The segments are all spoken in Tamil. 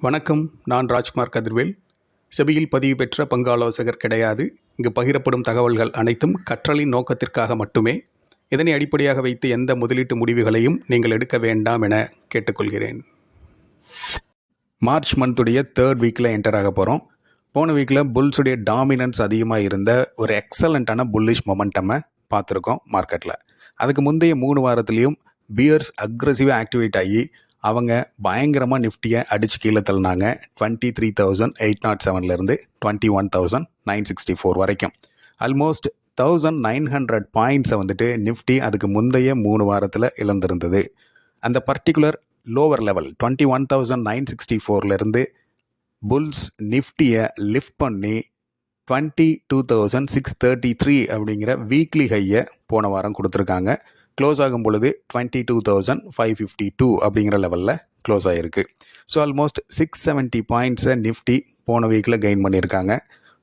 வணக்கம். நான் ராஜ்குமார் கதிர்வேல். செபியில் பதிவு பெற்ற பங்கு ஆலோசகர் கிடையாது. இங்கு பகிரப்படும் தகவல்கள் அனைத்தும் கற்றலின் நோக்கத்திற்காக மட்டுமே. இதனை அடிப்படையாக வைத்து எந்த முதலீட்டு முடிவுகளையும் நீங்கள் எடுக்க வேண்டாம் என கேட்டுக்கொள்கிறேன். மார்ச் மந்த்துடைய 3rd வீக்கில் என்டர் ஆக போகிறோம். போன வீக்கில் புல்ஸுடைய டாமினன்ஸ் அதிகமாக இருந்த ஒரு எக்ஸலண்ட்டான புல்லிஷ் மொமெண்டமை பார்த்துருக்கோம் மார்க்கெட்டில். அதுக்கு முந்தைய 3 வாரத்துலேயும் பியர்ஸ் அக்ரெசிவாக ஆக்டிவேட் ஆகி அவங்க பயங்கரமாக நிஃப்டியை அடித்து கீழே தள்ளினாங்க. 23,807லேருந்து 21,964 வரைக்கும் ஆல்மோஸ்ட் 1,900 பாயிண்ட்ஸை வந்துட்டு நிஃப்டி அதுக்கு முந்தைய 3 வாரத்தில் இழந்திருந்தது. அந்த பர்டிகுலர் லோவர் லெவல் 21,964லேருந்து புல்ஸ் நிஃப்டியை லிஃப்ட் பண்ணி 22,633 அப்படிங்கிற வீக்லி ஹையை போன வாரம் கொடுத்துருக்காங்க. க்ளோஸ் ஆகும் பொழுது 22,552 அப்படிங்கிற லெவலில் க்ளோஸ் ஆகிருக்கு. ஸோ ஆல்மோஸ்ட் 670 பாயிண்ட்ஸை நிஃப்டி போன வீக்கில் கெயின் பண்ணியிருக்காங்க.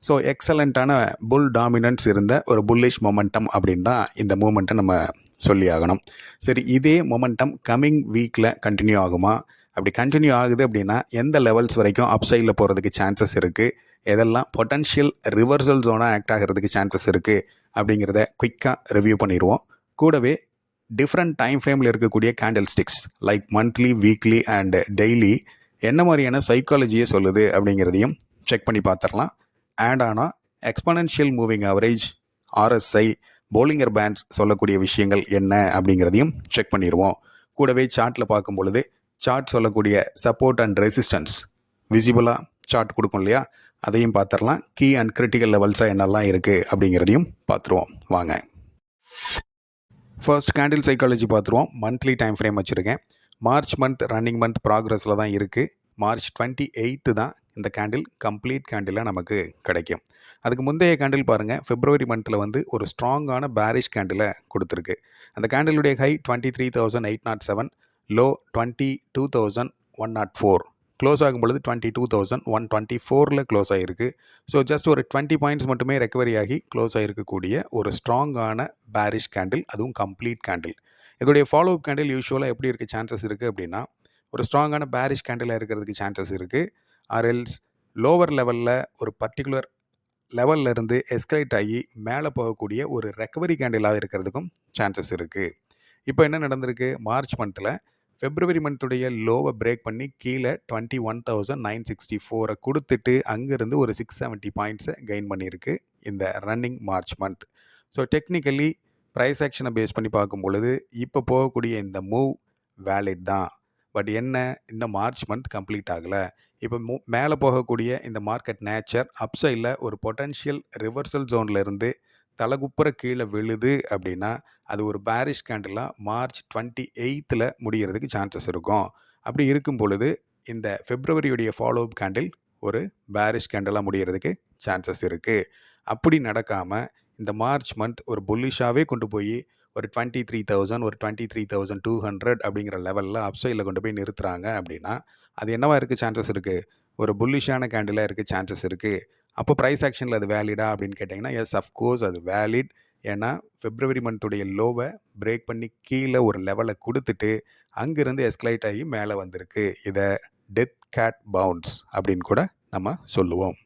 ஸோ எக்ஸலண்ட்டான புல் டாமினன்ஸ் இருந்த ஒரு புல்லிஷ் மொமெண்டம் அப்படின்னு தான் இந்த மூமெண்ட்டை நம்ம சொல்லி ஆகணும். சரி, இதே மொமெண்டம் கம்மிங் வீக்கில் கண்டினியூ ஆகுமா? அப்படி கண்டினியூ ஆகுது அப்படின்னா எந்த லெவல்ஸ் வரைக்கும் அப்சைடில் போகிறதுக்கு சான்சஸ் இருக்குது, எதெல்லாம் பொட்டன்ஷியல் ரிவர்சல் ஜோனாக ஆக்ட் ஆகிறதுக்கு சான்சஸ் இருக்குது அப்படிங்கிறத குயிக்காக ரிவ்யூ பண்ணிடுவோம். கூடவே டிஃப்ரெண்ட் டைம் ஃப்ரேமில் இருக்கக்கூடிய candle sticks like monthly, weekly and daily என்ன மாதிரியான சைக்காலஜியை சொல்லுது அப்படிங்கிறதையும் செக் பண்ணி பார்த்துடலாம். அண்ட் ஆனால் exponential moving average, RSI, Bollinger bands சொல்லக்கூடிய விஷயங்கள் என்ன அப்படிங்கிறதையும் செக் பண்ணிடுவோம். கூடவே சார்ட்டில் பார்க்கும் பொழுது சார்ட் சொல்லக்கூடிய சப்போர்ட் அண்ட் ரெசிஸ்டன்ஸ் விசிபிளாக சார்ட் கொடுக்கும் இல்லையா, அதையும் பார்த்துடலாம். கீ அண்ட் கிரிட்டிக்கல் லெவல்ஸாக என்னெல்லாம் இருக்குது அப்படிங்கிறதையும் பார்த்துருவோம். வாங்க. ஃபர்ஸ்ட் கேண்டில் சைக்காலஜி பார்த்துருவோம். மந்த்லி டைம் ஃப்ரேம் வச்சுருக்கேன். மார்ச் மந்த் ரன்னிங் மந்த் ப்ராக்ரஸில் தான் இருக்குது. March 28 தான் இந்த கேண்டில் கம்ப்ளீட் கேண்டிலாக நமக்கு கிடைக்கும். அதுக்கு முந்தைய கேண்டில் பாருங்கள், February மந்தில் வந்து ஒரு ஸ்ட்ராங்கான பேரிஷ் கேண்டிலை கொடுத்துருக்கு. அந்த கேண்டிலுடைய ஹை 23,807, லோ 22,104, க்ளோஸ் ஆகும் பொழுது 22,124 க்ளோஸ் ஆகிருக்கு. ஸோ ஜஸ்ட் ஒரு 20 பாயிண்ட்ஸ் மட்டுமே ரெக்கவரி ஆகி க்ளோஸ் ஆகிருக்கக்கூடிய ஒரு ஸ்ட்ராங்கான பேரிஷ் கேண்டில், அதுவும் கம்ப்ளீட் கேண்டில். இதோடைய ஃபாலோ அப் கேண்டில் யூஸ்வலாக எப்படி இருக்க சான்சஸ் இருக்குது அப்படின்னா, ஒரு ஸ்ட்ராங்கான பேரிஷ் கேண்டிலாக இருக்கிறதுக்கு சான்சஸ் இருக்குது. ஆர்எல்ஸ் லோவர் லெவலில் ஒரு பர்டிகுலர் லெவலில் இருந்து எஸ்கலேட் ஆகி மேலே போகக்கூடிய ஒரு ரெக்கவரி கேண்டிலாக இருக்கிறதுக்கும் சான்சஸ் இருக்குது. இப்போ என்ன நடந்திருக்கு? மார்ச் மந்தில் February மந்த்துடைய லோவை பிரேக் பண்ணி கீழே 21,964 கொடுத்துட்டு அங்கேருந்து ஒரு 670 பாயிண்ட்ஸை கெயின் பண்ணியிருக்கு இந்த running March month. So technically price ஆக்ஷனை பேஸ் பண்ணி பார்க்கும் பொழுது இப்போ போகக்கூடிய இந்த மூவ் வேலிட் தான். பட் என்ன, இந்த மார்ச் மந்த் கம்ப்ளீட் ஆகலை. இப்போ மேலே போகக்கூடிய இந்த மார்க்கெட் நேச்சர் அப்சைடில் ஒரு பொட்டன்ஷியல் ரிவர்சல் ஜோனில் இருந்து தலைகுப்புற கீழே விழுது அப்படின்னா அது ஒரு பேரிஷ் கேண்டிலாக March 28 முடிகிறதுக்கு சான்சஸ் இருக்கும். அப்படி இருக்கும் பொழுது இந்த Februaryயுடைய ஃபாலோ அப் கேண்டில் ஒரு பேரிஷ் கேண்டிலாக முடிகிறதுக்கு சான்சஸ் இருக்குது. அப்படி நடக்காமல் இந்த மார்ச் மந்த் ஒரு புல்லிஷாகவே கொண்டு போய் ஒரு 23,000, ஒரு 23,200 அப்படிங்கிற லெவலில் அப்சைடில் கொண்டு போய் நிறுத்துகிறாங்க அப்படின்னா அது என்னவா இருக்குது சான்சஸ் இருக்குது? ஒரு புல்லிஷான கேண்டிலாக இருக்குது சான்சஸ் இருக்குது. அப்போ ப்ரைஸ் ஆக்ஷனில் அது வேலிடா அப்படின்னு கேட்டிங்கன்னா, எஸ் அஃப்கோர்ஸ் அது வேலிட். ஏன்னா February மந்த்துடைய லோவை பிரேக் பண்ணி கீழே ஒரு லெவலை கொடுத்துட்டு அங்கேருந்து எஸ்கலேட் ஆகி மேலே வந்திருக்கு. இதை டெத் கேட் பவுன்ஸ் அப்படின்னு கூட நம்ம சொல்லுவோம்.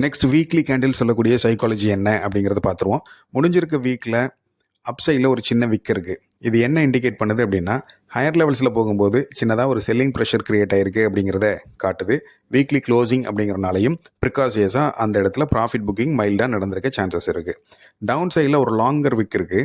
நெக்ஸ்ட் வீக்லி கேண்டில் சொல்லக்கூடிய சைக்காலஜி என்ன அப்படிங்கிறத பார்த்துருவோம். முடிஞ்சிருக்க வீக்கில் அப்சைடில் ஒரு சின்ன விக் இருக்குது. இது என்ன இண்டிகேட் பண்ணுது அப்படின்னா, ஹையர் லெவல்ஸில் போகும்போது சின்னதாக ஒரு செல்லிங் ப்ரெஷர் க்ரியேட் ஆகிருக்கு அப்படிங்கிறத காட்டுது. வீக்லி க்ளோசிங் அப்படிங்கிறனாலையும் ப்ரிகாசியஸாக அந்த இடத்துல ப்ராஃபிட் புக்கிங் மைல்டாக நடந்திருக்க சான்சஸ் இருக்குது. டவுன் சைடில் ஒரு லாங்கர் விக் இருக்குது.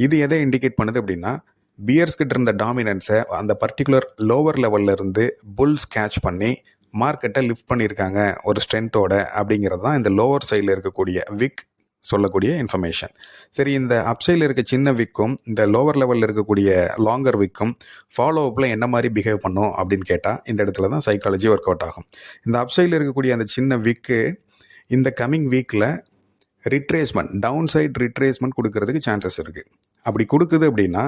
இது எதை இண்டிகேட் பண்ணுது அப்படின்னா, பியர்ஸ் கிட்ட இருந்த டாமினன்ஸை அந்த பர்டிகுலர் லோவர் லெவலில் இருந்து புல்ஸ் கேட்ச் பண்ணி மார்க்கெட்டை லிஃப்ட் பண்ணியிருக்காங்க ஒரு ஸ்ட்ரென்த்தோட அப்படிங்கிறது தான் இந்த லோவர் சைடில் இருக்கக்கூடிய விக் சொல்லக்கூடிய இன்ஃபர்மேஷன். சரி, இந்த அப்சைடில் இருக்க சின்ன விக்கும் இந்த லோவர் லெவலில் இருக்கக்கூடிய லாங்கர் விக்கும் ஃபாலோ அப்பில் என்ன மாதிரி பிஹேவ் பண்ணும் அப்படின்னு கேட்டால் இந்த இடத்துல தான் சைக்காலஜி ஒர்க் அவுட் ஆகும். இந்த அப்சைடில் இருக்கக்கூடிய அந்த சின்ன விக்கு இந்த கம்மிங் வீக்கில் ரிட்ரேஸ்மெண்ட், டவுன் சைட் ரிட்ரேஸ்மெண்ட் கொடுக்கறதுக்கு சான்சஸ் இருக்குது. அப்படி கொடுக்குது அப்படின்னா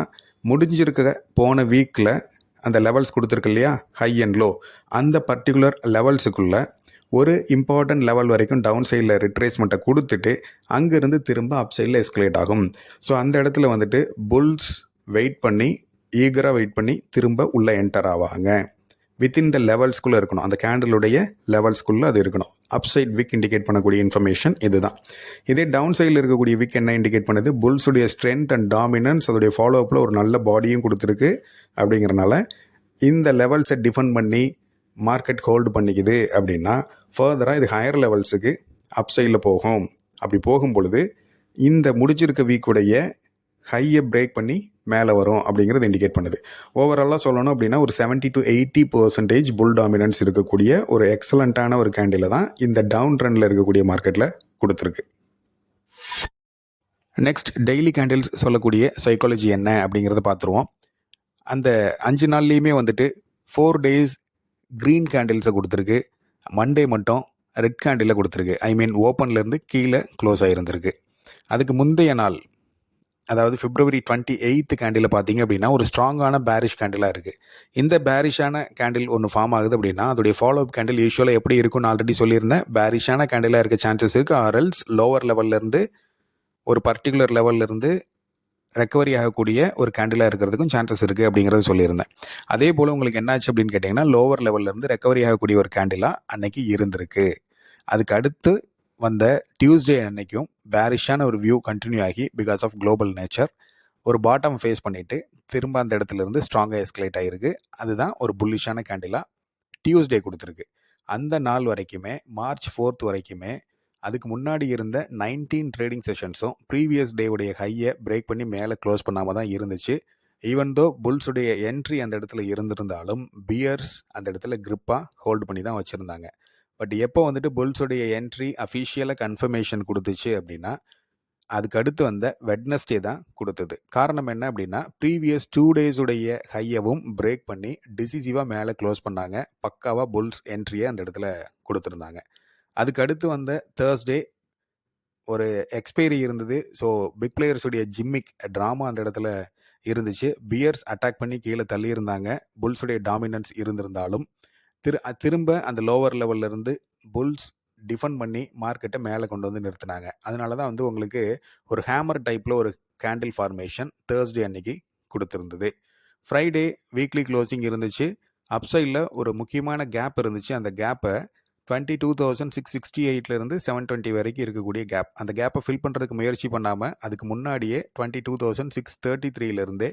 முடிஞ்சிருக்க போன வீக்கில் அந்த லெவல்ஸ் கொடுத்துருக்கு இல்லையா, ஹை அண்ட் லோ, அந்த பர்டிகுலர் லெவல்ஸுக்குள்ளே ஒரு இம்பார்ட்டன்ட் லெவல் வரைக்கும் டவுன் சைடில் ரிட்ரேஸ்மெண்ட்டை கொடுத்துட்டு அங்கேருந்து திரும்ப அப் சைடில் எஸ்கலேட் ஆகும். ஸோ அந்த இடத்துல வந்துட்டு புல்ஸ் வெயிட் பண்ணி ஈகராக வெயிட் பண்ணி திரும்ப உள்ளே என்டர் ஆவாங்க. வித்தின் த லெவல்ஸ்குள்ளே இருக்கணும். அந்த கேண்டிலுடைய லெவல்ஸ்குள்ளே அது இருக்கணும். அப்சைட் விக் இண்டிகேட் பண்ணக்கூடிய இன்ஃபர்மேஷன் இதுதான். இதே டவுன் சைடில் இருக்கக்கூடிய விக் என்ன இண்டிகேட் பண்ணுது? புல்ஸுடைய ஸ்ட்ரென்த் அண்ட் டாமினன்ஸ், அதோடைய ஃபாலோ அப்பில் ஒரு நல்ல பாடியும் கொடுத்துருக்கு. அப்படிங்கிறனால இந்த லெவல்ஸை டிஃபெண்ட் பண்ணி மார்க்கெட் ஹோல்டு பண்ணிக்குது அப்படின்னா ஃபர்தராக இது ஹையர் லெவல்ஸுக்கு அப்சைடில் போகும். அப்படி போகும் பொழுது இந்த முடிச்சிருக்க வீக்குடைய ஹையை பிரேக் பண்ணி மேலே வரும் அப்படிங்கிறது இண்டிகேட் பண்ணுது. ஓவராலாக சொல்லணும் அப்படின்னா ஒரு 70 to 80% புல் டாமினன்ஸ் இருக்கக்கூடிய ஒரு எக்ஸலண்ட்டான ஒரு கேண்டில் தான் இந்த டவுன் ட்ரெண்டில் இருக்கக்கூடிய மார்க்கெட்டில் கொடுத்துருக்கு. நெக்ஸ்ட் டெய்லி கேண்டில்ஸ் சொல்லக்கூடிய சைக்காலஜி என்ன அப்படிங்கிறத பார்த்துருவோம். அந்த 5 நாள்லேயுமே வந்துட்டு 4 days க்ரீன் கேண்டில்ஸை கொடுத்துருக்கு. மண்டே மட்டும் ரெட் கேண்டிலை கொடுத்துருக்கு. ஐ மீன் ஓப்பன்லேருந்து கீழே க்ளோஸ் ஆகிருந்திருக்கு. அதுக்கு முந்தைய நாள், அதாவது February 28 கேண்டில் பார்த்தீங்க அப்படின்னா ஒரு ஸ்ட்ராங்கான பேரிஷ் கேண்டிலாக இருக்குது. இந்த பேரிஷான கேண்டில் ஒன்று ஃபார்ம் ஆகுது அப்படின்னா அதோடைய ஃபாலோ அப் கேண்டில் யூஸ்வலாக எப்படி இருக்குன்னு ஆல்ரெடி சொல்லியிருந்தேன். பேரிஷான கேண்டிலாக இருக்க சான்சஸ் இருக்குது. ஆர்எல்ஸ் லோவர் லெவல்லேருந்து ஒரு பர்டிகுலர் லெவல்லேருந்து ரெக்கவரி ஆகக்கூடிய ஒரு கேண்டிலாக இருக்கிறதுக்கும் சான்சஸ் இருக்குது அப்படிங்கிறத சொல்லியிருந்தேன். அதே போல் உங்களுக்கு என்னாச்சு அப்படின்னு கேட்டிங்கன்னா லோவர் லெவல்லேருந்து ரெக்கவரி ஆகக்கூடிய ஒரு கேண்டிலாக அன்னைக்கு இருந்திருக்கு. அதுக்கு அடுத்து வந்த டியூஸ்டே அன்னைக்கும் பேரிஷான ஒரு வியூ கண்டினியூ ஆகி பிகாஸ் ஆஃப் குளோபல் நேச்சர் ஒரு பாட்டம் ஃபேஸ் பண்ணிவிட்டு திரும்ப அந்த இடத்துலேருந்து ஸ்ட்ராங்காக எஸ்கலேட் ஆகிருக்கு. அதுதான் ஒரு புல்லிஷான கேண்டிலாக டியூஸ்டே கொடுத்துருக்கு. அந்த நாள் வரைக்குமே March 4 வரைக்குமே அதுக்கு முன்னாடி இருந்த 19 ட்ரேடிங் செஷன்ஸும் ப்ரீவியஸ் டேவுடைய ஹையை பிரேக் பண்ணி மேலே க்ளோஸ் பண்ணாமல் தான் இருந்துச்சு. ஈவன் தோ புல்ஸுடைய என்ட்ரி அந்த இடத்துல இருந்திருந்தாலும் பியர்ஸ் அந்த இடத்துல கிரிப்பாக ஹோல்டு பண்ணி தான் வச்சுருந்தாங்க. பட் எப்போ வந்துட்டு புல்ஸுடைய என்ட்ரி அஃபிஷியலாக கன்ஃபர்மேஷன் கொடுத்துச்சு அப்படின்னா அதுக்கு அடுத்து வந்த வெட்னஸ்டே தான் கொடுத்தது. காரணம் என்ன அப்படின்னா ப்ரீவியஸ் 2 days ஹையவும் பிரேக் பண்ணி டிசிசிவாக மேலே க்ளோஸ் பண்ணாங்க. பக்காவாக புல்ஸ் என்ட்ரியை அந்த இடத்துல கொடுத்துருந்தாங்க. அதுக்கு அடுத்து வந்த தேர்ஸ்டே ஒரு எக்ஸ்பைரி இருந்தது. ஸோ பிக் பிளேயர்ஸுடைய ஜிம்மிக் ட்ராமா அந்த இடத்துல இருந்துச்சு. பியர்ஸ் அட்டாக் பண்ணி கீழே தள்ளியிருந்தாங்க. புல்ஸுடைய டாமினன்ஸ் இருந்திருந்தாலும் திரும்ப அந்த லோவர் லெவல்லேருந்து புல்ஸ் டிஃபெண்ட் பண்ணி மார்க்கெட்டை மேலே கொண்டு வந்து நிறுத்தினாங்க. அதனால தான் வந்து உங்களுக்கு ஒரு ஹேமர் டைப்பில் ஒரு கேண்டில் ஃபார்மேஷன் தேர்ஸ்டே அன்னைக்கு கொடுத்துருந்தது. ஃப்ரைடே வீக்லி க்ளோசிங் இருந்துச்சு. அப்சைடில் ஒரு முக்கியமான கேப் இருந்துச்சு. அந்த கேப்பை 22,668 720 வரைக்கும் இருக்கக்கூடிய கேப். அந்த கேப்பை ஃபில் பண்ணுறதுக்கு முயற்சி பண்ணாமல் அதுக்கு முன்னாடியே 22,633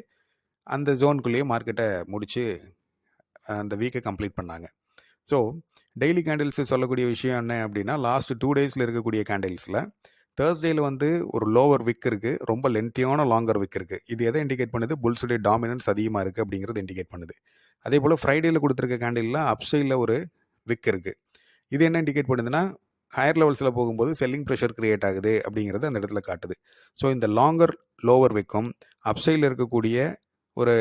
அந்த ஜோனுக்குள்ளேயே மார்க்கெட்டை முடித்து அந்த வீக்கை கம்ப்ளீட் பண்ணாங்க. ஸோ டெய்லி கேண்டில்ஸ் சொல்லக்கூடிய விஷயம் என்ன அப்படின்னா லாஸ்ட் 2 days இருக்கக்கூடிய கேண்டில்ஸில் தேர்ஸ்டேயில் வந்து ஒரு லோவர் விக் இருக்குது. ரொம்ப லென்த்தியான லாங்கர் விக் இருக்குது. இது எதை இண்டிகேட் பண்ணுது? புல்ஸுடைய டாமினன்ஸ் அதிகமாக இருக்குது அப்படிங்கிறது இண்டிகேட் பண்ணுது. அதே போல் ஃப்ரைடேயில் கொடுத்துருக்க கேண்டிலில் அப்சைடில் ஒரு விக் இருக்குது. இது என்ன இண்டிகேட் பண்ணுதுன்னா ஹையர் லெவல்ஸில் போகும்போது செல்லிங் ப்ரெஷர் கிரியேட் ஆகுது அப்படிங்கிறது அந்த இடத்துல காட்டுது. ஸோ இந்த லாங்கர் லோவர் விக்கும் அப்சைடில் இருக்கக்கூடிய ஒரு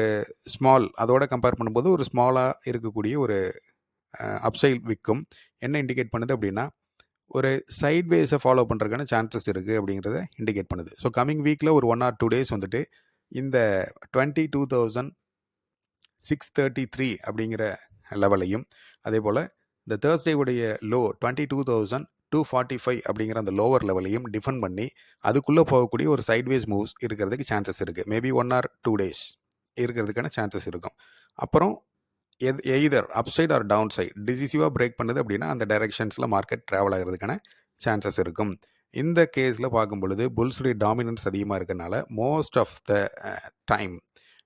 ஸ்மால், அதோட கம்பேர் பண்ணும்போது ஒரு ஸ்மாலாக இருக்கக்கூடிய ஒரு அப்சைட் விக்கும் என்ன இண்டிகேட் பண்ணுது அப்படின்னா ஒரு சைட்வேஸை ஃபாலோ பண்ணுறதுக்கான சான்சஸ் இருக்குது அப்படிங்கிறத இண்டிகேட் பண்ணுது. ஸோ கம்மிங் வீக்கில் ஒரு 1 or 2 days வந்துட்டு இந்த 22,633 அப்படிங்கிற லெவலையும் அதே போல் இந்த தேர்ஸ்டேவுடைய லோ 22,245 அப்படிங்கிற அந்த லோவர் லெவலையும் டிஃபெண்ட் பண்ணி அதுக்குள்ளே போகக்கூடிய ஒரு சைட்வேஸ் மூவ்ஸ் இருக்கிறதுக்கு சான்சஸ் இருக்குது. மேபி 1 or 2 days இருக்கிறதுக்கான சான்சஸ் இருக்கும். அப்புறம் either upside or down side டிசிசிவாக பிரேக் பண்ணுது அப்படின்னா அந்த டைரெக்ஷன்ஸில் மார்க்கெட் ட்ராவல் ஆகிறதுக்கான சான்சஸ் இருக்கும். இந்த கேஸில் பார்க்கும் பொழுது புல்ஸுடைய டாமினன்ஸ் அதிகமாக இருக்கிறதுனால மோஸ்ட் ஆஃப் த டைம்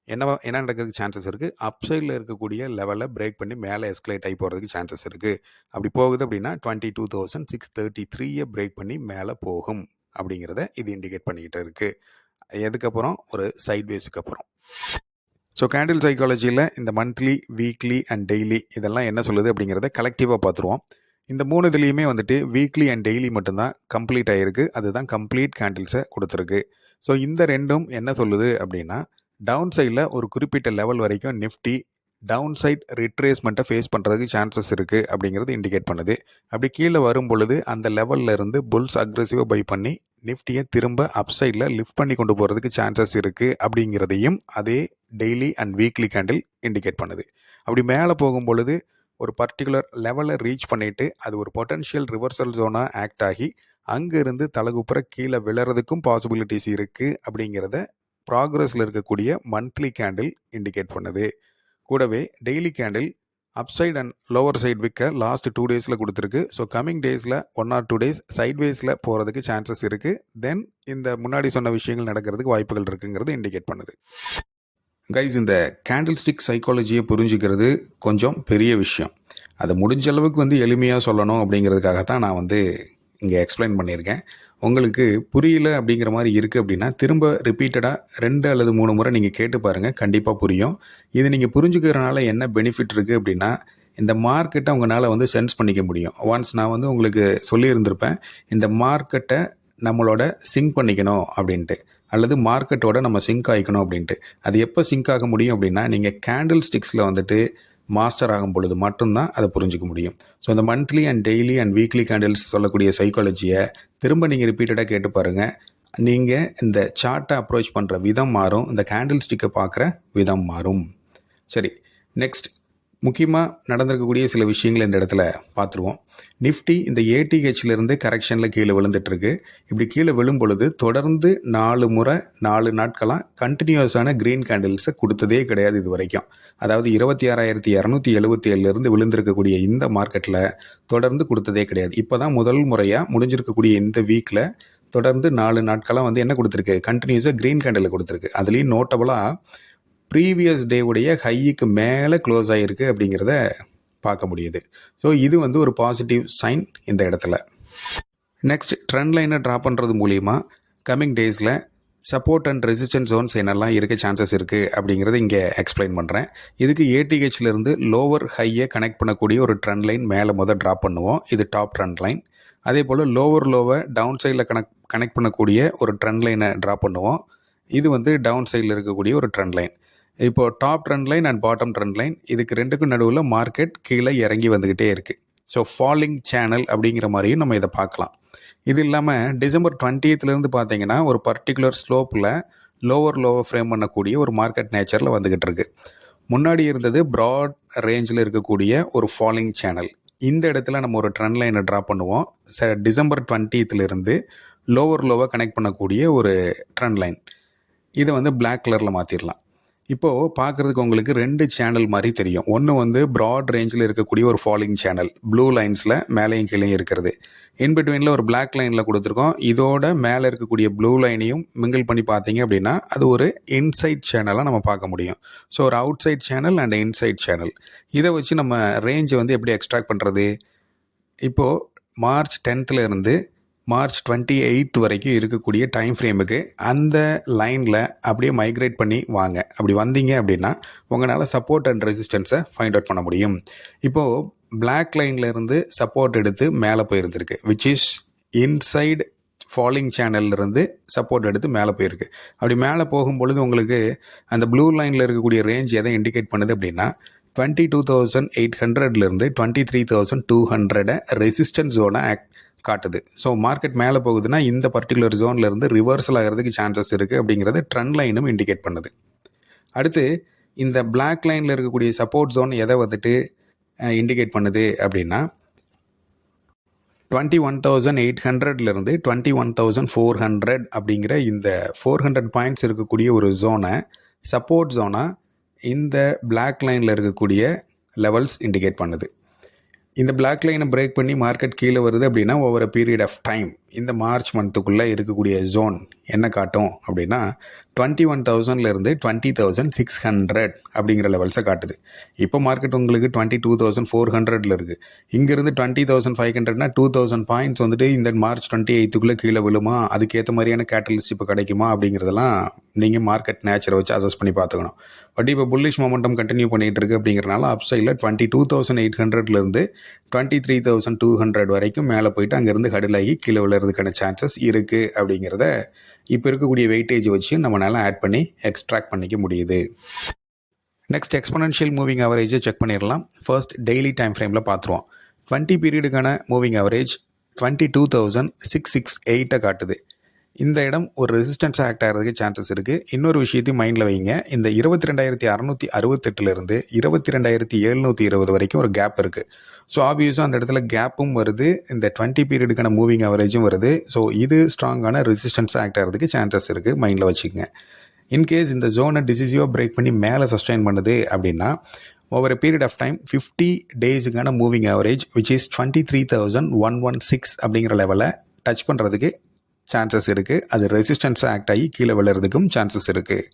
என்ன நடக்கிறதுக்கு சான்சஸ் இருக்குது? அப்சைடில் இருக்கக்கூடிய லெவலை பிரேக் பண்ணி மேலே எஸ்கலேட் ஆகி போகிறதுக்கு சான்சஸ் இருக்குது. அப்படி போகுது அப்படின்னா 22,633 பிரேக் பண்ணி மேலே போகும் அப்படிங்கிறத இது இண்டிகேட் பண்ணிக்கிட்டு இருக்குது. எதுக்கப்புறம்? ஒரு சைட்வேஸுக்கு அப்புறம். ஸோ கேண்டில் சைக்காலஜியில் இந்த மந்த்லி, வீக்லி அண்ட் டெய்லி இதெல்லாம் என்ன சொல்லுது அப்படிங்கிறத கலெக்டிவாக பார்த்துருவோம். இந்த 3 இதுலேயுமே வந்துட்டு வீக்லி அண்ட் டெய்லி மட்டும்தான் கம்ப்ளீட் ஆகிருக்கு. அதுதான் கம்ப்ளீட் கேண்டில்ஸை கொடுத்துருக்கு. ஸோ இந்த ரெண்டும் என்ன சொல்லுது அப்படின்னா டவுன் சைடில் ஒரு குறிப்பிட்ட லெவல் வரைக்கும் நிஃப்டி டவுன் சைட் ரிட்ரேஸ்மெண்ட்டை ஃபேஸ் பண்ணுறதுக்கு சான்சஸ் இருக்குது அப்படிங்கிறது இண்டிகேட் பண்ணுது. அப்படி கீழே வரும் பொழுது அந்த லெவலில் இருந்து புல்ஸ் அக்ரெசிவாக பை பண்ணி நிஃப்டியை திரும்ப அப்சைடில் லிஃப்ட் பண்ணி கொண்டு போகிறதுக்கு சான்சஸ் இருக்குது அப்படிங்கிறதையும் அதே daily and weekly candle indicate பண்ணுது. அப்படி மேலே போகும் பொழுது ஒரு பர்டிகுலர் லெவலை ரீச் பண்ணிவிட்டு அது ஒரு பொட்டன்ஷியல் ரிவர்சல் ஜோனாக ஆக்ட் ஆகி அங்கேருந்து தலகுப்புற கீழே விழறதுக்கும் பாசிபிலிட்டிஸ் இருக்குது அப்படிங்கிறத ப்ராக்ரஸில் இருக்கக்கூடிய மந்த்லி கேண்டில் இண்டிகேட் பண்ணுது. கூடவே daily candle upside and lower side விற்க லாஸ்ட் 2 டேஸில் கொடுத்துருக்கு. ஸோ கமிங் டேஸில் 1 or 2 டேஸ் சைட்வேஸில் போகிறதுக்கு சான்சஸ் இருக்குது. தென் இந்த முன்னாடி சொன்ன விஷயங்கள் நடக்கிறதுக்கு வாய்ப்புகள் இருக்குங்கிறது இண்டிகேட் பண்ணுது. கைஸ், இந்த கேண்டில் ஸ்டிக் சைக்காலஜியை புரிஞ்சுக்கிறது கொஞ்சம் பெரிய விஷயம். அதை முடிஞ்ச அளவுக்கு எளிமையாக சொல்லணும் அப்படிங்கிறதுக்காக தான் நான் இங்கே எக்ஸ்பிளைன் பண்ணியிருக்கேன். உங்களுக்கு புரியல அப்படிங்கிற மாதிரி இருக்குது அப்படின்னா திரும்ப ரிப்பீட்டடாக 2 அல்லது 3 முறை நீங்கள் கேட்டு பாருங்கள், கண்டிப்பாக புரியும். இது நீங்கள் புரிஞ்சுக்கிறனால என்ன பெனிஃபிட் இருக்குது அப்படின்னா, இந்த மார்க்கெட்டை உங்களால் சென்ஸ் பண்ணிக்க முடியும். ஒன்ஸ் நான் உங்களுக்கு சொல்லியிருந்திருப்பேன், இந்த மார்க்கெட்டை நம்மளோட சிங்க் பண்ணிக்கணும் அப்படின்ட்டு, அல்லது மார்க்கெட்டோட நம்ம சிங்க் ஆகிக்கணும் அப்படின்ட்டு. அது எப்போ சிங்க் ஆக முடியும் அப்படின்னா, நீங்கள் கேண்டில் ஸ்டிக்ஸில் மாஸ்டர் ஆகும் பொழுது மட்டும்தான் அதை புரிஞ்சிக்க முடியும். ஸோ இந்த monthly and daily and weekly candles சொல்லக்கூடிய சைக்காலஜியை திரும்ப நீங்கள் ரிப்பீட்டடாக கேட்டு பாருங்கள். நீங்கள் இந்த சார்ட்டை அப்ரோச் பண்ணுற விதம் மாறும், இந்த கேண்டில் ஸ்டிக்கை பார்க்குற விதம் மாறும். சரி, நெக்ஸ்ட் முக்கியமாக நடந்திருக்கக்கூடிய சில விஷயங்களை இந்த இடத்துல பார்த்துருவோம். நிஃப்டி இந்த ஏடிஹெச்லேருந்து கரெக்ஷனில் கீழே விழுந்துட்டுருக்கு. இப்படி கீழே விழும் பொழுது தொடர்ந்து 4 முறை 4 நாட்களாக கண்டினியூஸான க்ரீன் கேண்டில்ஸை கொடுத்ததே கிடையாது இது வரைக்கும். அதாவது 26,277 விழுந்திருக்கக்கூடிய இந்த மார்க்கெட்டில் தொடர்ந்து கொடுத்ததே கிடையாது. இப்போ தான் முதல் முறையாக முடிஞ்சிருக்கக்கூடிய இந்த வீக்கில் தொடர்ந்து 4 நாட்களாக என்ன கொடுத்துருக்கு, கண்டினியூஸாக க்ரீன் கேண்டில் கொடுத்துருக்கு. அதுலேயும் நோட்டபுளாக ப்ரீவியஸ் டேவுடைய ஹைக்கு மேலே க்ளோஸ் ஆகிருக்கு அப்படிங்கிறத பார்க்க முடியுது. ஸோ இது ஒரு பாசிட்டிவ் சைன் இந்த இடத்துல. நெக்ஸ்ட் ட்ரெண்ட் லைனை ட்ரா பண்ணுறது மூலிமா கம்மிங் டேஸில் சப்போர்ட் அண்ட் ரெசிஸ்டன்ஸ் ஜோன்ஸ் என்னெல்லாம் இருக்க சான்சஸ் இருக்குது அப்படிங்கிறத இங்கே எக்ஸ்பிளைன் பண்ணுறேன். இதுக்கு ஏடிஹெச்லேருந்து லோவர் ஹையை கனெக்ட் பண்ணக்கூடிய ஒரு ட்ரெண்ட் லைன் மேலே ட்ரா பண்ணுவோம். இது டாப் ட்ரெண்ட் லைன். அதே போல் லோவை டவுன் சைடில் கனெக்ட் பண்ணக்கூடிய ஒரு ட்ரெண்ட் லைனை ட்ரா பண்ணுவோம். இது டவுன் சைடில் இருக்கக்கூடிய ஒரு ட்ரெண்ட் லைன். இப்போது top trend line and bottom trend line, இதுக்கு ரெண்டுக்கும் நடுவில் மார்க்கெட் கீழே இறங்கி வந்துக்கிட்டே இருக்குது. ஸோ ஃபாலிங் சேனல் அப்படிங்கிற மாதிரியும் நம்ம இதை பார்க்கலாம். இது இல்லாமல் டிசம்பர் 20th பார்த்தீங்கன்னா ஒரு பர்டிகுலர் ஸ்லோப்பில் லோவை ஃப்ரேம் பண்ணக்கூடிய ஒரு மார்க்கெட் நேச்சரில் வந்துக்கிட்டு இருக்கு. முன்னாடி இருந்தது ப்ராட் ரேஞ்சில் இருக்கக்கூடிய ஒரு ஃபாலிங் சேனல். இந்த இடத்துல நம்ம ஒரு ட்ரெண்ட் லைனை ட்ரா பண்ணுவோம். டிசம்பர் 20th லோவை கனெக்ட் பண்ணக்கூடிய ஒரு ட்ரெண்ட் லைன். இதை பிளாக் கலரில் மாற்றிடலாம். இப்போது பார்க்குறதுக்கு உங்களுக்கு 2 சேனல் மாதிரி தெரியும். ஒன்று ப்ராட் ரேஞ்சில் இருக்கக்கூடிய ஒரு ஃபாலிங் சேனல், ப்ளூ லைன்ஸில் மேலேயும் கீழேயும் இருக்கிறது. இன்பிட்வீனில் ஒரு பிளாக் லைனில் கொடுத்துருக்கோம். இதோட மேலே இருக்கக்கூடிய ப்ளூ லைனையும் மிங்கிள் பண்ணி பார்த்தீங்க அப்படின்னா அது ஒரு இன்சைட் சேனலாக நம்ம பார்க்க முடியும். ஸோ ஒரு outside channel and inside channel. இதை வச்சு நம்ம ரேஞ்சை எப்படி எக்ஸ்ட்ராக்ட் பண்ணுறது? இப்போது மார்ச் 10th மார்ச் 28 வரைக்கும் இருக்கக்கூடிய டைம் ஃப்ரேமுக்கு அந்த லைனில் அப்படியே மைக்ரேட் பண்ணி வாங்க. அப்படி வந்தீங்க அப்படின்னா உங்களால் சப்போர்ட் அண்ட் ரெசிஸ்டன்ஸை ஃபைண்ட் அவுட் பண்ண முடியும். இப்போது பிளாக் லைன்லேருந்து சப்போர்ட் எடுத்து மேலே போயிருந்துருக்கு, விச் இஸ் இன்சைடு ஃபாலிங் சேனல்லேருந்து சப்போர்ட் எடுத்து மேலே போயிருக்கு. அப்படி மேலே போகும்பொழுது உங்களுக்கு அந்த ப்ளூ லைனில் இருக்கக்கூடிய ரேஞ்ச் எதை இண்டிகேட் பண்ணுது அப்படின்னா 22,800 23,200 ரெசிஸ்டன்ஸ் ஜோனை காட்டுது. ஸோ மார்க்கெட் மேலே போகுதுன்னா இந்த பர்டிகுலர் ஜோன்லேருந்து ரிவர்சல் ஆகிறதுக்கு சான்சஸ் இருக்குது அப்படிங்கிறது ட்ரெண்ட் லைனும் இண்டிகேட் பண்ணுது. அடுத்து இந்த பிளாக் லைனில் இருக்கக்கூடிய சப்போர்ட் ஜோன் எதை இண்டிகேட் பண்ணுது அப்படின்னா 21,800 21,400 அப்படிங்கிற இந்த 400 பாயிண்ட்ஸ் இருக்கக்கூடிய ஒரு ஜோனை சப்போர்ட் ஜோனாக இந்த பிளாக் லைனில் இருக்கக்கூடிய லெவல்ஸ் இண்டிகேட் பண்ணுது. இந்த பிளாக் லைனை பிரேக் பண்ணி மார்க்கெட் கீழே வருது அப்படின்னா over a period of time இந்த மார்ச் மந்த்துக்குள்ளே இருக்கக்கூடிய ஜோன் என்ன காட்டும் அப்படின்னா 21,000 20,600 அப்படிங்கிற லெவல்ஸை காட்டுது. இப்போ மார்க்கெட் உங்களுக்கு 22,400 இருக்குது. இங்கேருந்து 20,500னா 2,000 பாயிண்ட்ஸ் இந்த மார்ச் 28th கீழே விழுமா, அதுக்கேற்ற மாதிரியான கேட்டலிஸ்ட் இப்போ கிடைக்குமா அப்படிங்கிறதெல்லாம் நீங்கள் மார்க்கெட் நேச்சரை வச்சு அசஸ் பண்ணி பார்த்துக்கணும். பட் இப்போ புல்லிஷ் மொமெண்டம் கண்டினியூ பண்ணிகிட்டு இருக்கு அப்படிங்கிறனால அப்சைடில் 22,800 23,200 வரைக்கும் மேலே போயிட்டு அங்கேருந்து ஹடில் ஆகி கீழே விழுறதுக்கான சான்சஸ் இருக்குது அப்படிங்கிறத இப்போ இருக்கக்கூடிய வெயிட்டேஜ் வச்சு நம்மளால் ஆட் பண்ணி எக்ஸ்ட்ராக்ட் பண்ணிக்க முடியுது. நெக்ஸ்ட் எக்ஸ்பொனென்ஷியல் மூவிங் அவரேஜை செக் பண்ணிடலாம். ஃபர்ஸ்ட் டெய்லி டைம் ஃப்ரேமில் பார்த்துருவோம். 20 பீரியடுக்கான மூவிங் அவரேஜ் 22,668 காட்டுது. இந்த இடம் ஒரு ரெசிஸ்டன்ஸாக ஆக்ட் ஆகிறதுக்கு சான்சஸ் இருக்குது. இன்னொரு விஷயத்தையும் மைண்டில் வைங்க, இந்த 22,668 22,720 வரைக்கும் ஒரு கேப் இருக்குது. ஸோ ஆப்வியஸாக அந்த இடத்துல கேப்பும் வருது, இந்த 20 பீரியடுக்கான மூவிங் அவரேஜும் வருது. ஸோ இது ஸ்ட்ராங்கான ரெசிஸ்டன்ஸாக ஆக்ட் ஆகிறதுக்கு சான்சஸ் இருக்குது, மைண்டில் வச்சுக்கோங்க. இன்கேஸ் இந்த ஜோனை டிசிசிவாக பிரேக் பண்ணி மேலே சஸ்டெயின் பண்ணுது அப்படின்னா over a period of time 50 டேஸுக்கான மூவிங் ஆவரேஜ் விச் இஸ் 23,116 அப்படிங்கிற லெவலை டச் பண்ணுறதுக்கு சான்சஸ் இருக்குது. அது ரெசிஸ்டன்ஸாக ஆக்ட் ஆகி கீழே விழுறதுக்கும் சான்சஸ் இருக்குது.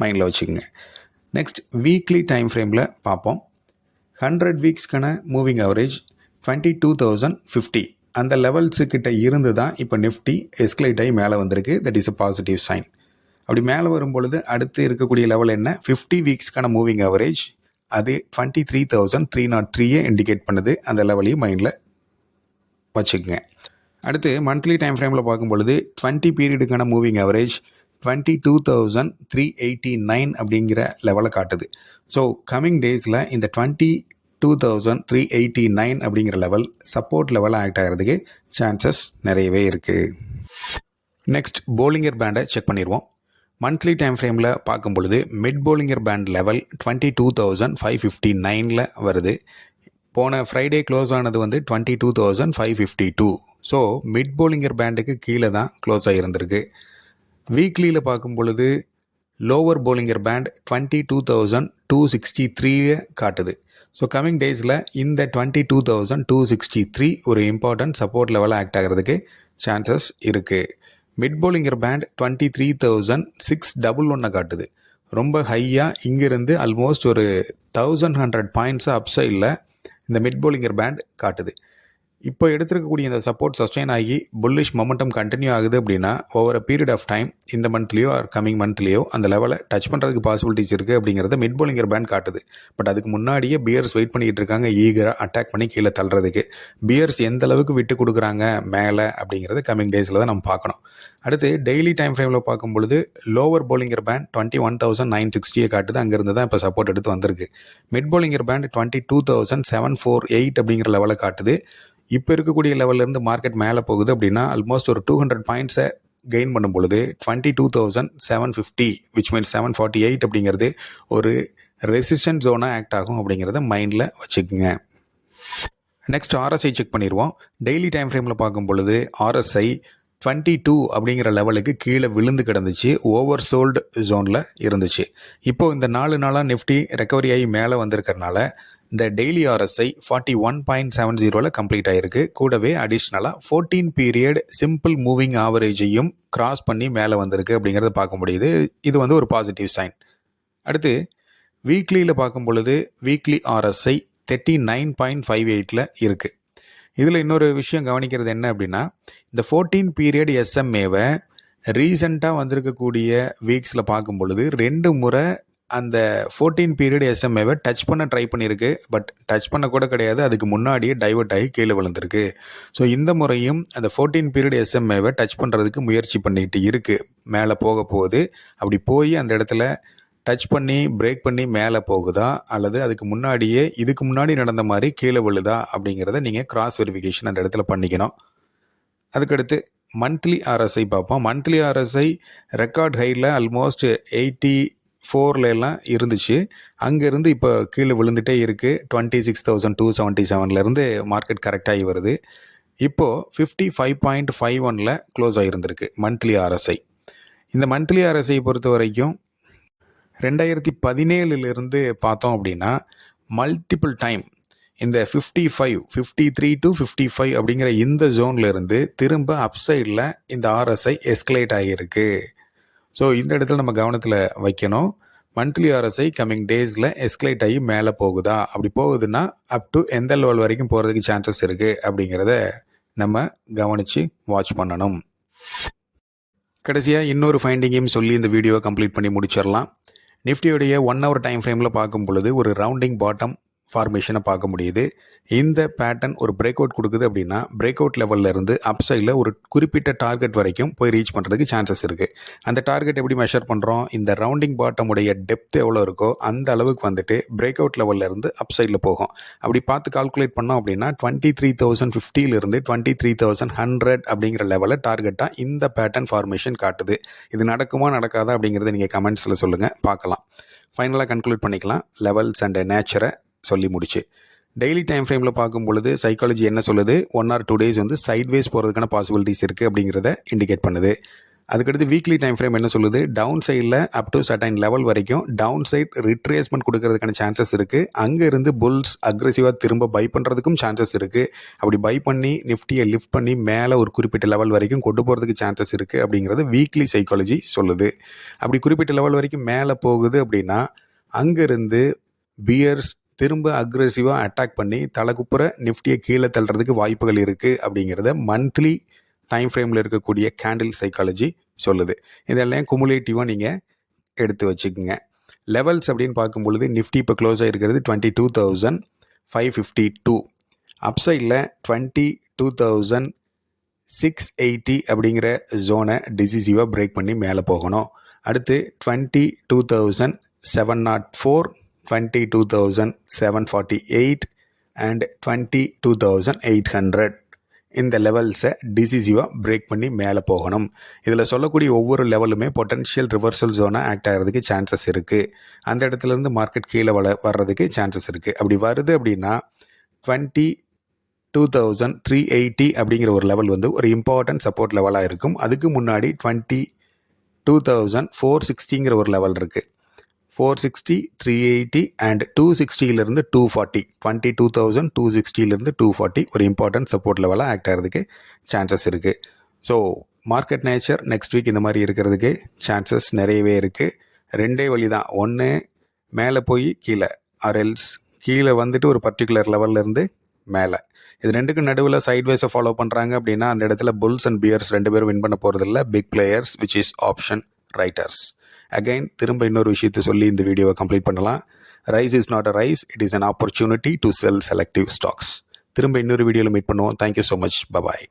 மைண்டில் வச்சுக்கோங்க. நெக்ஸ்ட் வீக்லி டைம் ஃப்ரேமில் பார்ப்போம். 100 வீக்ஸ்க்கான மூவிங் ஆவரேஜ் 22,050 அந்த லெவல்ஸுக்கிட்ட இருந்து தான் இப்போ நிஃப்டி எஸ்கலேட் ஆகி மேலே வந்திருக்கு. That is a positive sign. அப்படி மேலே வரும்பொழுது அடுத்து இருக்கக்கூடிய லெவல் என்ன? 50 வீக்ஸ்க்கான மூவிங் ஆவரேஜ் அது 23,303 இண்டிகேட் பண்ணுது. அந்த லெவலையும் மைண்டில் வச்சுக்கோங்க. அடுத்து மந்த்லி டைம் ஃப்ரேமில் பார்க்கும்பொழுது 20 பீரியடுக்கான மூவிங் ஆவரேஜ் 22,389 அப்படிங்கிற லெவலை காட்டுது. ஸோ கம்மிங் டேஸில் இந்த 22,389 அப்படிங்கிற லெவல் சப்போர்ட் லெவலாக ஆக்ட் ஆகிறதுக்கு சான்சஸ் நிறையவே இருக்குது. நெக்ஸ்ட் போலிங்கர் பேண்டை செக் பண்ணிடுவோம். மந்த்லி டைம் ஃப்ரேமில் பார்க்கும் பொழுது மிட் போலிங்கர் பேண்ட் லெவல் 22,559 வருது. போன ஃப்ரைடே க்ளோஸ் ஆனது வந்து 22,552. ஸோ மிட் போலிங்கர் பேண்டுக்கு கீழே தான் க்ளோஸ் ஆகியிருந்திருக்கு. வீக்லியில் பார்க்கும் பொழுது லோவர் போலிங்கர் பேண்ட் 22,263 காட்டுது. ஸோ கம்மிங் டேஸில் இந்த 22,263 ஒரு இம்பார்ட்டன்ட் சப்போர்ட் லெவலாக ஆக்ட் ஆகிறதுக்கு சான்சஸ் இருக்குது. மிட் போலிங்கர் பேண்ட் 23,611 காட்டுது. ரொம்ப ஹையாக இங்கிருந்து ஆல்மோஸ்ட் ஒரு 1,100 பாயிண்ட்ஸு அப்சைடில் இந்த மிட் போலிங்கர் பேண்ட் காட்டுது. இப்போ எடுத்துருக்கக்கூடிய இந்த சப்போர்ட் சஸ்டெயின் ஆகி புல்லிஷ் மொமெண்டம் கண்டினியூ ஆகுது அப்படின்னா over a period of time இந்த மந்த்லியோ ஆர் கமிங் மந்த்லியோ அந்த லெவலை டச் பண்ணுறதுக்கு பாசிபிலிட்டிஸ் இருக்குது அப்படிங்கிறத மிட் போலிங்கர் பேண்ட் காட்டுது. பட் அதுக்கு முன்னாடியே பியர்ஸ் வெயிட் பண்ணிக்கிட்டு இருக்காங்க ஈகராக அட்டாக் பண்ணி கீழே தள்ளுறதுக்கு. பியர்ஸ் எந்த அளவுக்கு விட்டு கொடுக்குறாங்க மேலே அப்படிங்கிறது கமிங் டேஸில் தான் நம்ம பார்க்கணும். அடுத்து டெய்லி டைம் ஃப்ரேமில் பார்க்கும்பொழுது லோவர் போலிங்கர் பேண்ட் 21,960 காட்டுது. அங்கேருந்து தான் இப்போ சப்போர்ட் எடுத்து வந்திருக்கு. மிட் போலிங்கர் பேண்ட் 22,748 அப்படிங்கிற லெவலை காட்டுது. இப்போ இருக்கக்கூடிய லெவல்லேருந்து மார்க்கெட் மேலே போகுது அப்படின்னா ஆல்மோஸ்ட் ஒரு 200 பாயிண்ட்ஸை கெயின் பண்ணும் பொழுது 22,750 விச் மீன்ஸ் 748 அப்படிங்கிறது ஒரு ரெசிஸ்டன்ட் ஜோனாக ஆக்ட் ஆகும் அப்படிங்கிறத மைண்டில் வச்சுக்கோங்க. நெக்ஸ்ட் ஆர்எஸ்ஐ செக் பண்ணிடுவோம். டெய்லி டைம் ஃப்ரேமில் பார்க்கும் பொழுது ஆர்எஸ்ஐ 22 அப்படிங்கிற லெவலுக்கு கீழே விழுந்து கிடந்துச்சு. ஓவர் சோல்டு ஜோனில் இருந்துச்சு. இப்போது இந்த 4 நாளாக நிஃப்டி ரெக்கவரி ஆகி மேலே வந்திருக்கிறதுனால இந்த டெய்லி ஆர்எஸ்ஐ 41.70 கம்ப்ளீட் ஆகிருக்கு. கூடவே அடிஷ்னலாக 14 பீரியட் சிம்பிள் மூவிங் ஆவரேஜையும் கிராஸ் பண்ணி மேலே வந்திருக்கு அப்படிங்கிறத பார்க்க முடியுது. இது வந்து ஒரு பாசிட்டிவ் சைன். அடுத்து வீக்லியில் பார்க்கும் பொழுது வீக்லி ஆர்எஸ்ஐ 39.58 இருக்குது. இதில் இன்னொரு விஷயம் கவனிக்கிறது என்ன அப்படின்னா இந்த 14 பீரியட் எஸ்எம்ஏவை ரீசெண்டாக வந்திருக்கக்கூடிய வீக்ஸில் பார்க்கும் பொழுது 2 முறை அந்த 14 பீரியட் எஸ்எம்ஏவை டச் பண்ண ட்ரை பண்ணியிருக்கு. பட் டச் பண்ண கூட கிடையாது. அதுக்கு முன்னாடியே டைவர்ட் ஆகி கீழே விழுந்திருக்கு. ஸோ இந்த முறையும் அந்த 14 பீரியட் எஸ்எம்ஏவை டச் பண்ணுறதுக்கு முயற்சி பண்ணிக்கிட்டு இருக்குது. மேலே போக போகுது. அப்படி போய் அந்த இடத்துல டச் பண்ணி பிரேக் பண்ணி மேலே போகுதா அல்லது அதுக்கு முன்னாடியே இதுக்கு முன்னாடி நடந்த மாதிரி கீழே விழுதா அப்படிங்கிறத நீங்கள் கிராஸ் வெரிஃபிகேஷன் அந்த இடத்துல பண்ணிக்கணும். அதுக்கடுத்து மந்த்லி ஆர்எஸ்ஐ பார்ப்போம். மந்த்லி ஆர்எஸ்ஐ ரெக்கார்ட் ஹையில் ஆல்மோஸ்ட் 84 இருந்துச்சு. அங்கேருந்து இப்போ கீழே விழுந்துகிட்டே இருக்குது. 26,277 மார்க்கெட் கரெக்டாகி வருது. இப்போது 55.51 க்ளோஸ் ஆகியிருந்திருக்கு மந்த்லி ஆர்எஸ்ஐ. இந்த மந்த்லி ஆர்எஸ்ஐ பொறுத்த வரைக்கும் 2017 பார்த்தோம் அப்படின்னா மல்டிபிள் டைம் இந்த 53 to 55 அப்படிங்கிற இந்த ஜோனில் இருந்து திரும்ப அப்சைடில் இந்த ஆர்எஸ்ஐ எஸ்கலேட் ஆகியிருக்கு. ஸோ இந்த இடத்துல நம்ம கவனத்தில் வைக்கணும். மந்த்லி ஆர்எஸ்ஐ கம்மிங் டேஸில் எஸ்கலேட் ஆகி மேலே போகுதா? அப்படி போகுதுன்னா அப் டு எந்த லெவல் வரைக்கும் போகிறதுக்கு சான்சஸ் இருக்குது அப்படிங்கிறத நம்ம கவனித்து வாட்ச் பண்ணணும். கடைசியாக இன்னொரு ஃபைண்டிங்கையும் சொல்லி இந்த வீடியோவை கம்ப்ளீட் பண்ணி முடிச்சிடலாம். நிஃப்டியோடைய 1 hour டைம் ஃப்ரேமில் பார்க்கும் பொழுது ஒரு ரவுண்டிங் பாட்டம் ஃபார்மேஷனை பார்க்க முடியுது. இந்த பேட்டர்ன் ஒரு பிரேக் அவுட் கொடுக்குது அப்படின்னா பிரேக் அவுட் லெவலில் இருந்து அப்சைடில் ஒரு குறிப்பிட்ட டார்கெட் வரைக்கும் போய் ரீச் பண்ணுறதுக்கு சான்சஸ் இருக்குது. அந்த டார்கெட் எப்படி மெஷர் பண்ணுறோம்? இந்த ரவுண்டிங் பாட்டமுடைய டெப்த் எவ்வளோ இருக்கோ அந்த அளவுக்கு வந்துட்டு பிரேக் அவுட் லெவலில் இருந்து அப்சைடில் போகும். அப்படி பார்த்து கால்குலேட் பண்ணோம் அப்படின்னா 23,050 23,100 அப்படிங்கிற லெவலில் டார்கெட்டாக இந்த பேட்டர்ன் ஃபார்மேஷன் காட்டுது. இது நடக்குமா நடக்காதா அப்படிங்கிறத நீங்கள் கமெண்ட்ஸில் சொல்லுங்கள், பார்க்கலாம். ஃபைனலாக கன்க்ளூட் பண்ணிக்கலாம். லெவல்ஸ் அண்ட் நேச்சரை சொல்லி முடிச்சு டெய்லி டைம் ஃப்ரேமில் பார்க்கும் பொழுது சைக்காலஜி என்ன சொல்லுது? 1 or 2 days சைட்வேஸ் போகிறதுக்கான பாசிபிலிட்டிஸ் இருக்குது அப்படிங்கிறத இண்டிகேட் பண்ணுது. அதுக்கடுத்து வீக்லி டைம் ஃப்ரேம் என்ன சொல்லுது, டவுன் சைடில் அப் டு சர்டைன் லெவல் வரைக்கும் டவுன் சைட் ரிட்ரேஸ்மெண்ட் கொடுக்கறதுக்கான சான்சஸ் இருக்குது. அங்கே இருந்து புல்ஸ் அக்ரெசிவாக திரும்ப பை பண்ணுறதுக்கும் சான்சஸ் இருக்குது. அப்படி பை பண்ணி நிஃப்டியை லிஃப்ட் பண்ணி மேலே ஒரு குறிப்பிட்ட லெவல் வரைக்கும் கொண்டு போகிறதுக்கு சான்சஸ் இருக்குது அப்படிங்கிறது வீக்லி சைக்காலஜி சொல்லுது. அப்படி குறிப்பிட்ட லெவல் வரைக்கும் மேலே போகுது அப்படின்னா அங்கேருந்து பியர்ஸ் திரும்ப அக்ரெசிவாக அட்டாக் பண்ணி தலைக்குப்புற நிஃப்டியை கீழே தள்ளுறதுக்கு வாய்ப்புகள் இருக்குது அப்படிங்கிறத மந்த்லி டைம் ஃப்ரேமில் இருக்கக்கூடிய கேண்டில் சைக்காலஜி சொல்லுது. இதெல்லாம் குமுலேட்டிவாக நீங்கள் எடுத்து வச்சுக்கோங்க. லெவல்ஸ் அப்படின்னு பார்க்கும்பொழுது நிஃப்டி இப்போ க்ளோஸ் ஆகிருக்கிறது 22,552. அப்சைடில் 22,680 அப்படிங்கிற ஜோனை டிசிசிவாக பிரேக் பண்ணி மேலே போகணும். அடுத்து 22,704, 22,748 அண்ட் 22,800 இந்த லெவல்ஸை டிசிசிவாக பிரேக் பண்ணி மேலே போகணும். இதில் சொல்லக்கூடிய ஒவ்வொரு லெவலுமே பொட்டன்ஷியல் ரிவர்சல் ஜோனாக ஆக்ட் ஆகிறதுக்கு சான்சஸ் இருக்குது. அந்த இடத்துலேருந்து மார்க்கெட் கீழே வர்றதுக்கு சான்சஸ் இருக்குது. அப்படி வருது அப்படின்னா 22,380 அப்படிங்கிற ஒரு லெவல் வந்து ஒரு இம்பார்ட்டன்ட் சப்போர்ட் லெவலாக இருக்கும். அதுக்கு முன்னாடி 22,460ங்கிற ஒரு லெவல் இருக்குது. 460, 380 அண்ட் 260லேருந்து 240, 22,260லேருந்து 240 ஒரு இம்பார்ட்டன்ட் சப்போர்ட் லெவலாக ஆக்ட் ஆகிறதுக்கு சான்சஸ் இருக்குது. So market nature next week இந்த மாதிரி இருக்கிறதுக்கு சான்சஸ் நிறையவே இருக்குது. ரெண்டே வழி தான், ஒன்று மேலே போய் கீழே, ஆர்எல்ஸ் கீழே வந்துட்டு ஒரு பர்டிகுலர் லெவல்லேருந்து மேலே. இது ரெண்டுக்கும் நடுவில் சைட்வேஸை ஃபாலோ பண்ணுறாங்க அப்படின்னா அந்த இடத்துல புல்ஸ் அண்ட் பியர்ஸ் ரெண்டு பேரும் வின் பண்ண போகிறதில்ல, big players which is option writers. Again திரும்ப இன்னொரு விஷயத்தை சொல்லி இந்த வீடியோவை கம்ப்ளீட் பண்ணலாம். Rise is not a rise, it is an opportunity to sell selective stocks. திரும்ப இன்னொரு வீடியோவில் மீட் பண்ணுவோம். Thank you so much. பபாய்.